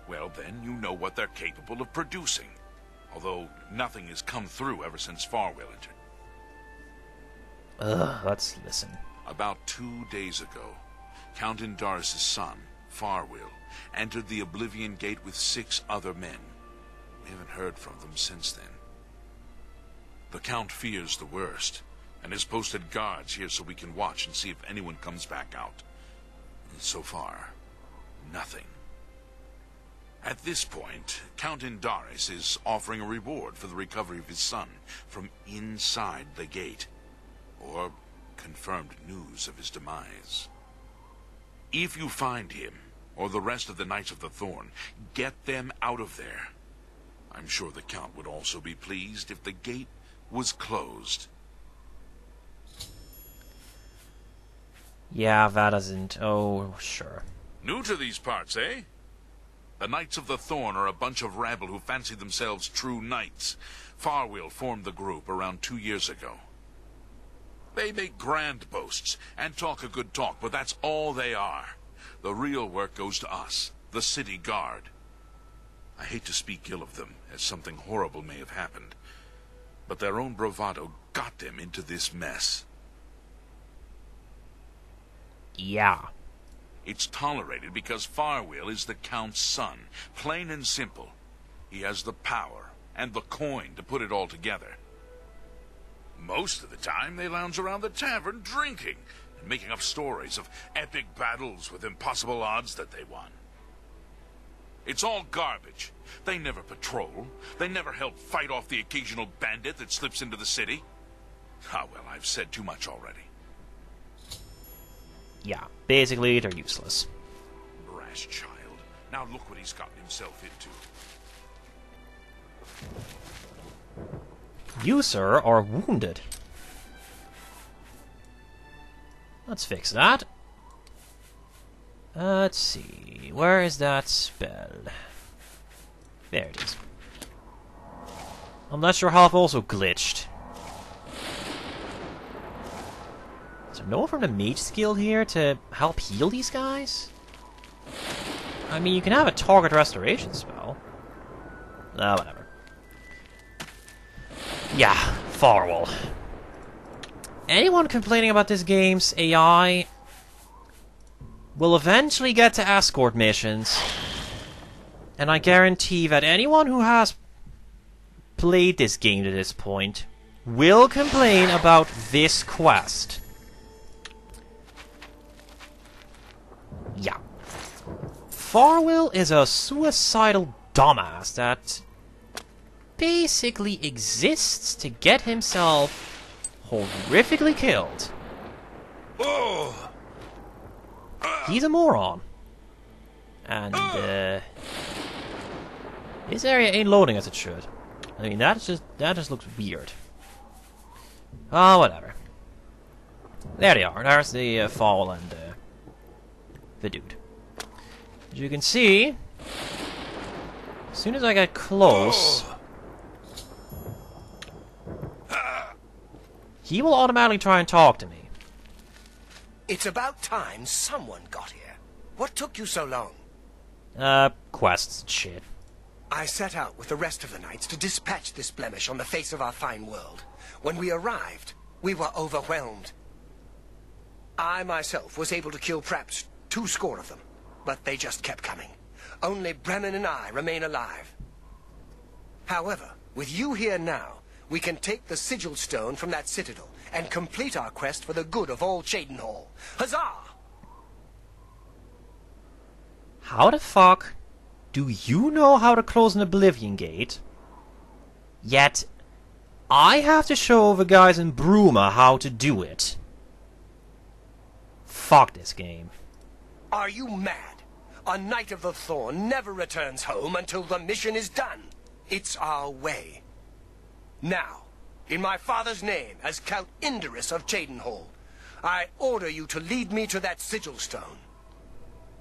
Well, then you know what they're capable of producing. Although nothing has come through ever since Farwil entered. Let's listen. About 2 days ago, Count Indarys' son, Farwil, entered the Oblivion Gate with 6 other men. We haven't heard from them since then. The Count fears the worst, and has posted guards here so we can watch and see if anyone comes back out. And so far, nothing. At this point, Count Indarys is offering a reward for the recovery of his son from inside the gate, or confirmed news of his demise. If you find him, or the rest of the Knights of the Thorn, get them out of there. I'm sure the Count would also be pleased if the gate was closed. Yeah, that isn't... Oh, sure. New to these parts, eh? The Knights of the Thorn are a bunch of rabble who fancy themselves true knights. Farwil formed the group around 2 years ago. They make grand boasts and talk a good talk, but that's all they are. The real work goes to us, the city guard. I hate to speak ill of them, as something horrible may have happened, but their own bravado got them into this mess. Yeah. It's tolerated because Farwil is the Count's son, plain and simple. He has the power and the coin to put it all together. Most of the time, they lounge around the tavern drinking and making up stories of epic battles with impossible odds that they won. It's all garbage. They never patrol. They never help fight off the occasional bandit that slips into the city. Ah, well, I've said too much already. Yeah, basically, they're useless. Rash child. Now look what he's gotten himself into. You, sir, are wounded. Let's fix that. Let's see. Where is that spell? There it is. Unless your health also glitched. Is there no one from the mage skill here to help heal these guys? I mean, you can have a target restoration spell. Ah, whatever. Yeah, Farwil. Anyone complaining about this game's AI will eventually get to escort missions, and I guarantee that anyone who has played this game to this point will complain about this quest. Yeah. Farwil is a suicidal dumbass that basically exists to get himself horrifically killed. He's a moron. And, this area ain't loading as it should. I mean, that just looks weird. Oh, whatever. There they are. There's the Farwil and the dude. As you can see, as soon as I get close, he will automatically try and talk to me. It's about time someone got here. What took you so long? Quests and shit. I set out with the rest of the knights to dispatch this blemish on the face of our fine world. When we arrived, we were overwhelmed. I myself was able to kill perhaps 20 of them, but they just kept coming. Only Bremen and I remain alive. However, with you here now, we can take the sigil stone from that citadel and complete our quest for the good of all Cheydinhal. Huzzah! How the fuck do you know how to close an Oblivion Gate, yet I have to show the guys in Bruma how to do it? Fuck this game. Are you mad? A Knight of the Thorn never returns home until the mission is done. It's our way. Now, in my father's name, as Count Indarys of Cheydinhal, I order you to lead me to that sigil stone.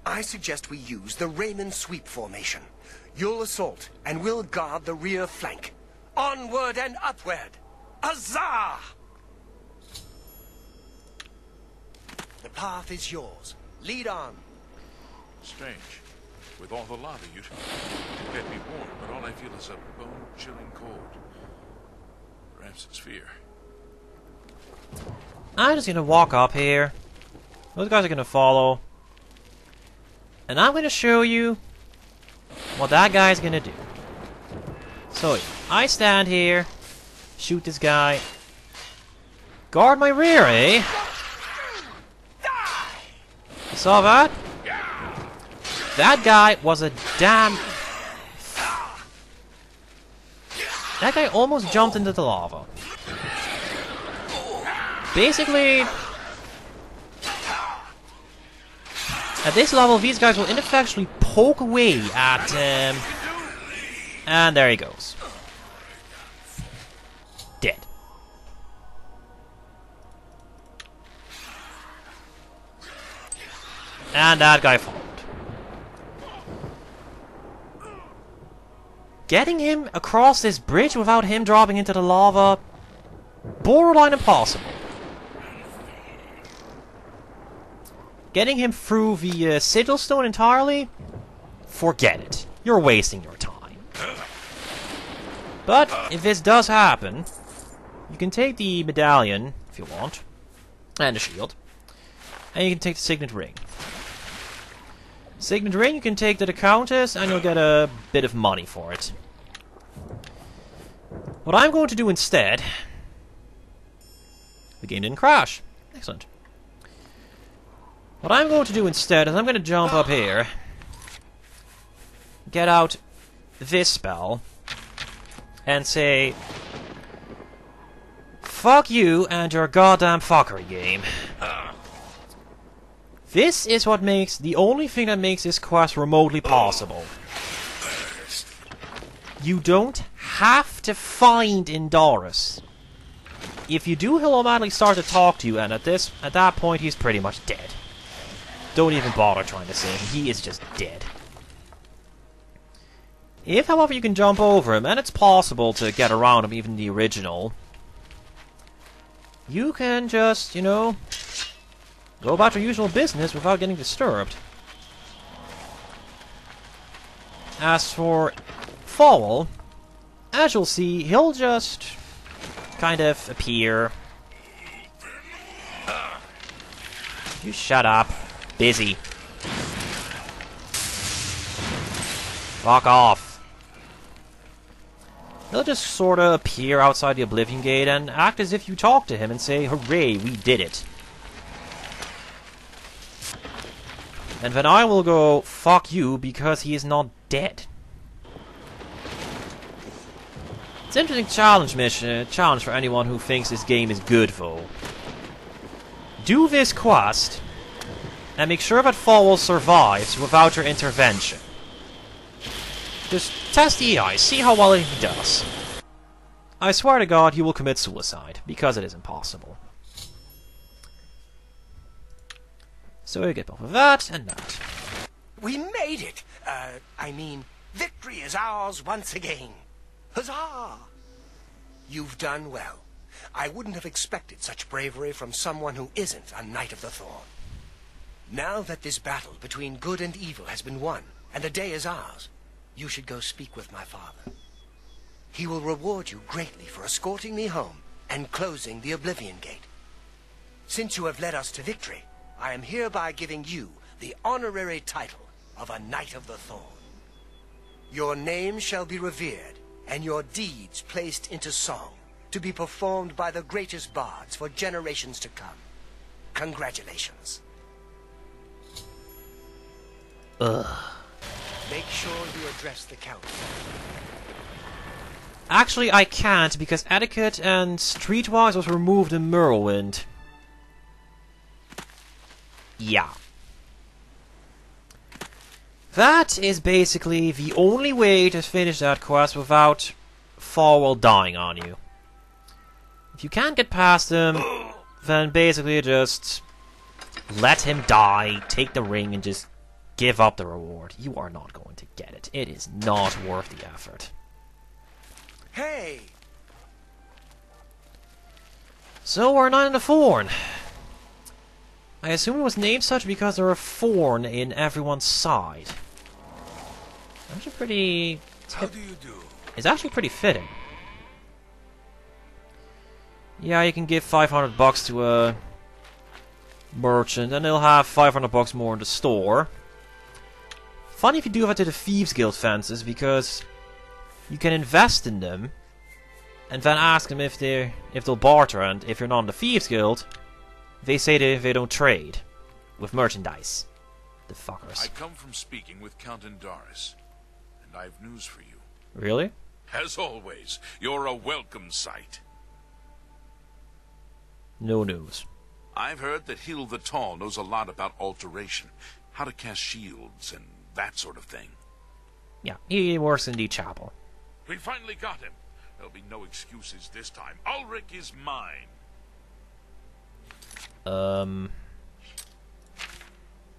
I suggest we use the Raymond sweep formation. You'll assault, and we'll guard the rear flank. Onward and upward! Huzzah! The path is yours. Lead on. Strange. With all the lava, you'd get me warm, but all I feel is a bone-chilling cold. Perhaps it's fear. I'm just gonna walk up here. Those guys are gonna follow. And I'm gonna show you what that guy's gonna do. So, I stand here, shoot this guy. Guard my rear, eh? You saw that? That guy was a damn... That guy almost jumped into the lava. Basically... At this level, these guys will ineffectually poke away at him. And there he goes. Dead. And that guy followed. Getting him across this bridge without him dropping into the lava, borderline impossible. Getting him through the sigil stone entirely, forget it. You're wasting your time. But if this does happen, you can take the medallion, if you want, and the shield, and you can take the signet ring. Signet ring you can take to the Countess, and you'll get a bit of money for it. What I'm going to do instead... The game didn't crash. Excellent. What I'm going to do instead is I'm going to jump up here, get out this spell, and say, fuck you and your goddamn fuckery game. This is what makes, the only thing that makes this quest remotely possible. You don't have to find Indarys. If you do, he'll automatically start to talk to you, and at that point he's pretty much dead. Don't even bother trying to save him, he is just dead. If, however, you can jump over him, and it's possible to get around him, even the original, you can just, you know, go about your usual business without getting disturbed. As for Farwil, as you'll see, he'll just kind of appear. You shut up. Busy. Fuck off. He'll just sort of appear outside the Oblivion Gate and act as if you talk to him and say, hooray, we did it. And then I will go, fuck you, because he is not dead. It's an interesting challenge for anyone who thinks this game is good, though. Do this quest, and make sure that Farwil survives without your intervention. Just test the AI, see how well he does. I swear to God, he will commit suicide, because it is impossible. So we get both of that and that. We made it! I mean, victory is ours once again. Huzzah! You've done well. I wouldn't have expected such bravery from someone who isn't a Knight of the Thorn. Now that this battle between good and evil has been won, and the day is ours, you should go speak with my father. He will reward you greatly for escorting me home and closing the Oblivion Gate. Since you have led us to victory, I am hereby giving you the honorary title of a Knight of the Thorn. Your name shall be revered, and your deeds placed into song, to be performed by the greatest bards for generations to come. Congratulations. Ugh. Make sure you address the council. Actually, I can't, because etiquette and streetwise was removed in Morrowind. Yeah. That is basically the only way to finish that quest without Farwil dying on you. If you can't get past him, then basically just let him die, take the ring, and just give up the reward. You are not going to get it. It is not worth the effort. Hey! So we're Knight of the Thorn. I assume it was named such because there are thorn in everyone's side. Actually pretty... How do you do? It's actually pretty fitting. Yeah, you can give 500 bucks to a merchant, and they'll have 500 bucks more in the store. Funny if you do that to the Thieves Guild fences, because you can invest in them, and then ask them if they'll barter, and if you're not in the Thieves Guild, they say they don't trade with merchandise. The fuckers. I come from speaking with Count Indarys, and I've news for you. Really? As always, you're a welcome sight. No news. I've heard that Hill the Tall knows a lot about alteration, how to cast shields, and that sort of thing. Yeah, he works in the chapel. We finally got him. There'll be no excuses this time. Ulrich is mine.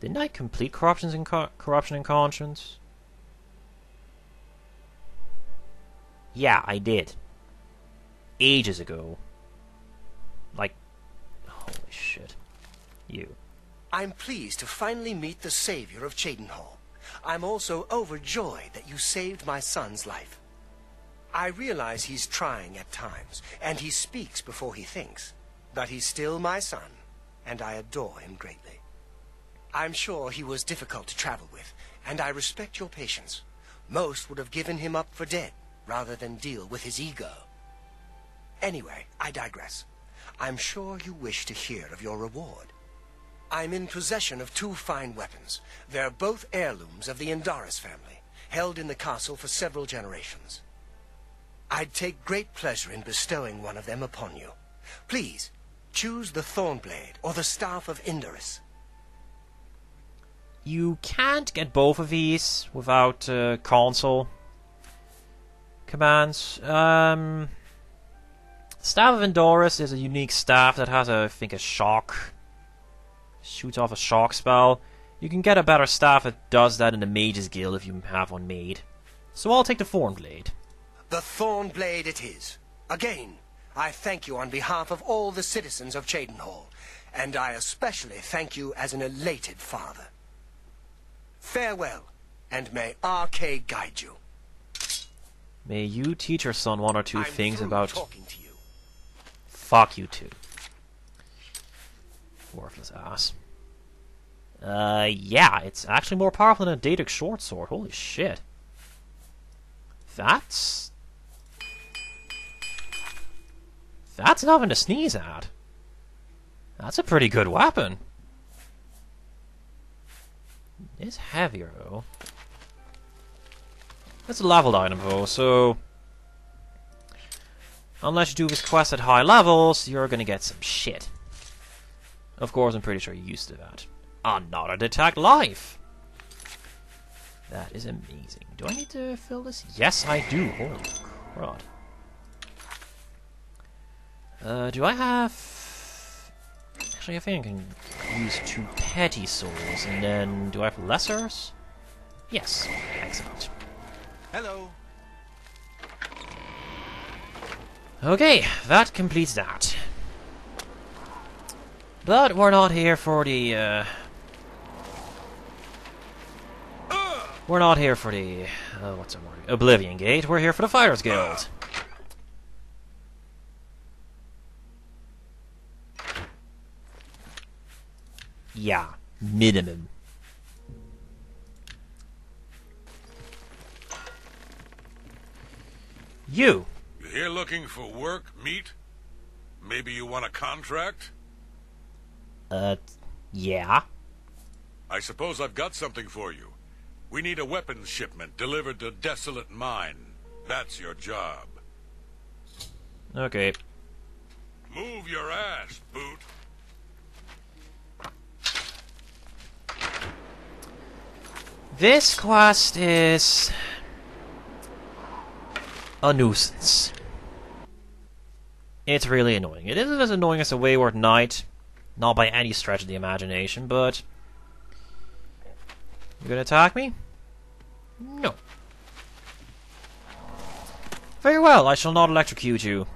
Didn't I complete Corruption and Conscience? Yeah, I did. Ages ago. Like, holy shit. You. I'm pleased to finally meet the savior of Cheydinhal. I'm also overjoyed that you saved my son's life. I realize he's trying at times, and he speaks before he thinks. But he's still my son, and I adore him greatly. I'm sure he was difficult to travel with, and I respect your patience. Most would have given him up for dead, rather than deal with his ego. Anyway, I digress. I'm sure you wish to hear of your reward. I'm in possession of 2 fine weapons. They're both heirlooms of the Indarys family, held in the castle for several generations. I'd take great pleasure in bestowing one of them upon you. Please, choose the Thornblade or the Staff of Indarys. You can't get both of these without console commands. Staff of Indarys is a unique staff that has, I think, a shock. Shoots off a shock spell. You can get a better staff that does that in the Mage's Guild if you have one made. So I'll take the Thornblade. The Thornblade it is. Again, I thank you on behalf of all the citizens of Cheydinhal, and I especially thank you as an elated father. Farewell, and may RK guide you. May you teach your son 1 or 2 things about... talking to you. Fuck you too. Worthless ass. Yeah, it's actually more powerful than a Daedric short sword. Holy shit. That's nothing to sneeze at. That's a pretty good weapon. It's heavier though. It's a leveled item though, so unless you do this quest at high levels, you're gonna get some shit. Of course, I'm pretty sure you're used to that. Another detect life! That is amazing. Do I need to fill this? Yes, I do. Holy crud. Do I have... Actually, I think I can use 2 petty souls, and then... Do I have lessers? Yes. Excellent. Hello. Okay, that completes that. But we're not here for the, We're not here for the... what's the word? Oblivion Gate. We're here for the Fighters Guild. Yeah, minimum. You here looking for work, meet? Maybe you want a contract? Yeah. I suppose I've got something for you. We need a weapons shipment delivered to Desolate Mine. That's your job. Okay. Move your ass, boot. This quest is a nuisance. It's really annoying. It isn't as annoying as a Wayward Knight, not by any stretch of the imagination, but... You're gonna attack me? No. Very well, I shall not electrocute you.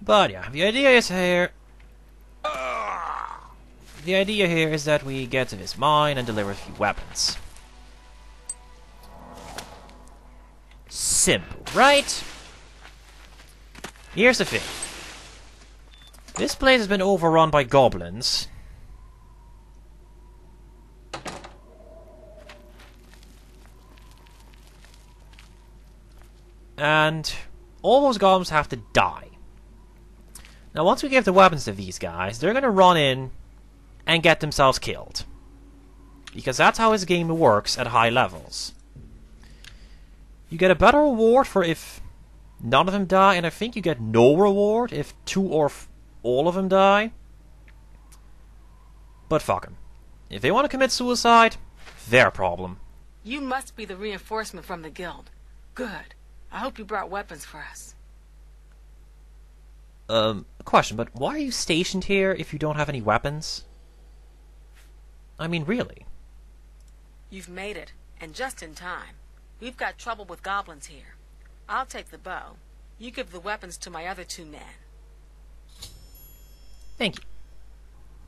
But yeah, the idea is here... The idea here is that we get to this mine and deliver a few weapons. Simple, right? Here's the thing. This place has been overrun by goblins. And all those goblins have to die. Now, once we give the weapons to these guys, they're going to run in and get themselves killed. Because that's how this game works at high levels. You get a better reward for if none of them die, and I think you get no reward if 2 or all of them die. But fuck them. If they want to commit suicide, their problem. You must be the reinforcement from the guild. Good. I hope you brought weapons for us. Question, but why are you stationed here if you don't have any weapons? I mean, really? You've made it, and just in time. We've got trouble with goblins here. I'll take the bow. You give the weapons to my other 2 men. Thank you.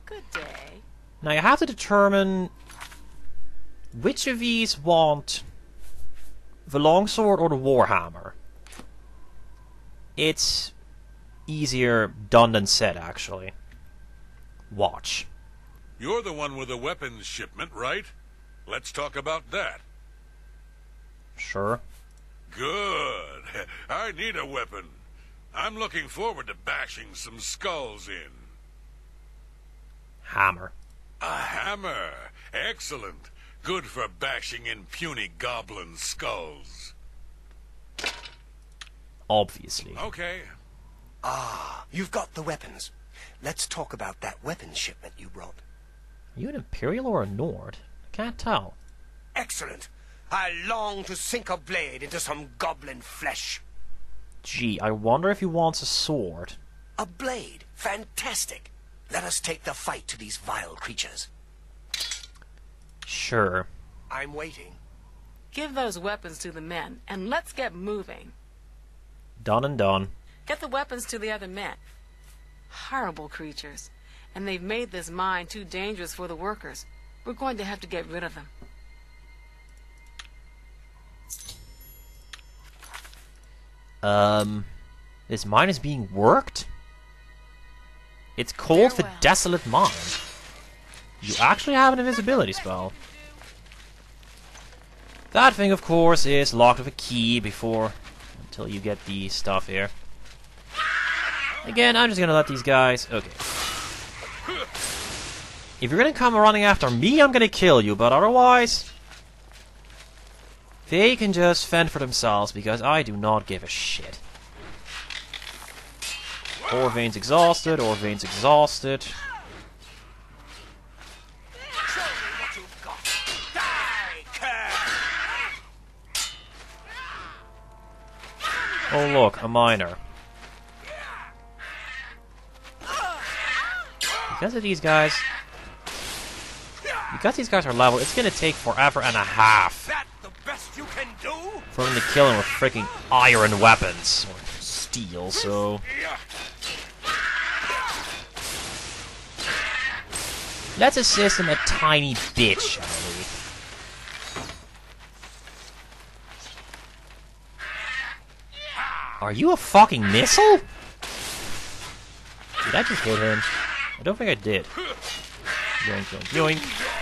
Good day. Now you have to determine which of these want the longsword or the warhammer. It's easier done than said, actually. Watch. You're the one with the weapons shipment, right? Let's talk about that. Sure. Good. I need a weapon. I'm looking forward to bashing some skulls in. Hammer. A hammer. Excellent. Good for bashing in puny goblin skulls. Obviously. Okay. Ah, you've got the weapons. Let's talk about that weapons shipment you brought. Are you an Imperial or a Nord? I can't tell. Excellent. I long to sink a blade into some goblin flesh. Gee, I wonder if he wants a sword. A blade. Fantastic. Let us take the fight to these vile creatures. Sure. I'm waiting. Give those weapons to the men, and let's get moving. Done and done. Get the weapons to the other men. Horrible creatures. And they've made this mine too dangerous for the workers. We're going to have to get rid of them. This mine is being worked? It's called the Farewell. Desolate Mine. You actually have an invisibility spell. That thing, of course, is locked with a key until you get the stuff here. Again, I'm just gonna let these guys... Okay. If you're gonna come running after me, I'm gonna kill you, but otherwise... They can just fend for themselves, because I do not give a shit. Orvain's exhausted, Orvain's exhausted. Show me what you've got. Die, cur! Oh look, a miner. Because these guys are level, it's gonna take forever and a half That the best you can do? for them to kill him with freaking iron weapons. Or steel, so... Let's assist him a tiny bit, shall we? Are you a fucking missile? Did I just hit him? I don't think I did. Yoink, yoink, yoink.